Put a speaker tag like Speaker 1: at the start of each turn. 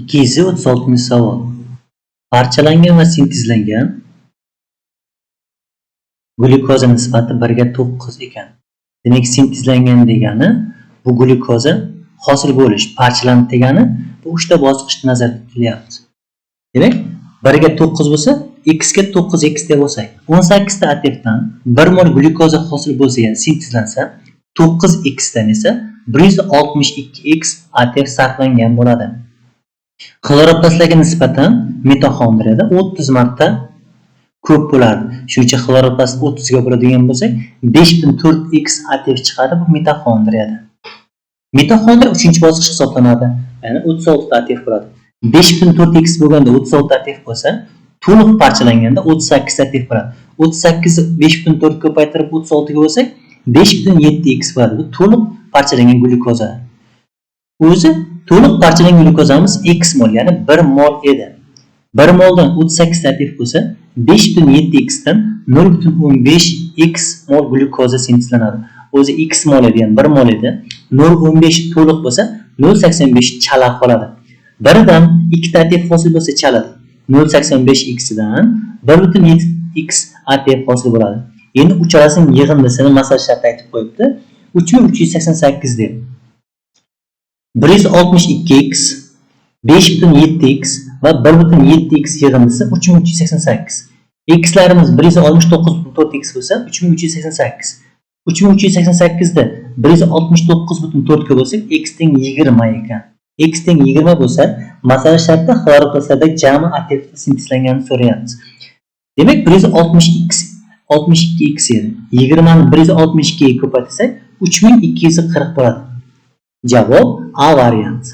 Speaker 1: 236 savol. Parchalangan va sintezlangan glyukoza nisbati 1 ga 9 ekan. Demak, sintezlangan degani bu glyukoza hosil bo'lish, parchalandi degani bu 3 ta bosqichda nazarda tutilyapti. Demak, 1 ga 9 bo'lsa, x ga 9x deb olsak, 18 ta ATFdan 1 mol glyukoza hosil bo'lsa, ya'ni sintezlansa, 9x dan esa 162x ATF sarflangan bo'ladi. Xloroplastlarga nisbatan mitoxondriyada 30 marta ko'p bo'ladi. Shuning uchun xloroplast 30 ga bo'ladigan bo'lsak, 54x ATF chiqadi bu mitoxondriyada. Mitoxondriya 3-bosqich hisoblanadi. Ya'ni 36 ta ATF bo'ladi. 54x bo'lganda 36 ATF bo'lsa, to'liq parchalanganda 38 ATF bo'ladi. 38 ni 54 ko'paytirib 36 ga bo'lsak, 57x bo'ladi. Bu to'liq parchalangan glyukoza. O'zi to'liq parchalangan glyukozamiz x mol, ya'ni 1 mol edi. 1 moldan 38 ATF bo'lsa, 57x dan 0.15x mol glyukoza sintezlanadi. O'zi x mol edi, ya'ni 1 mol edi. 0.15 to'liq bo'lsa, 0.85 chala qoladi. 1 dan 2 ta ATF hosil bo'lsa chaladi. 0.85x dan 1.7x ATF hosil bo'ladi. Endi uchalasining yig'indisini masal sharti aytib qo'yibdi. 3388 deb. 162x, 5.7x va 1.7x yig'indisi 3388. X'larimiz 169.4x bo'lsa, 3388. 3388 da 169.4 ga bo'lsak, x teng 20 ekan. X teng 20 bo'lsa, masala shartda xloroplastlarda jami ATF sintezlanganini so'rayapmiz. Demak, 162x edi. 20 ni 162 ga ko'paytirsak, 3240 bo'ladi. Javob A varianti.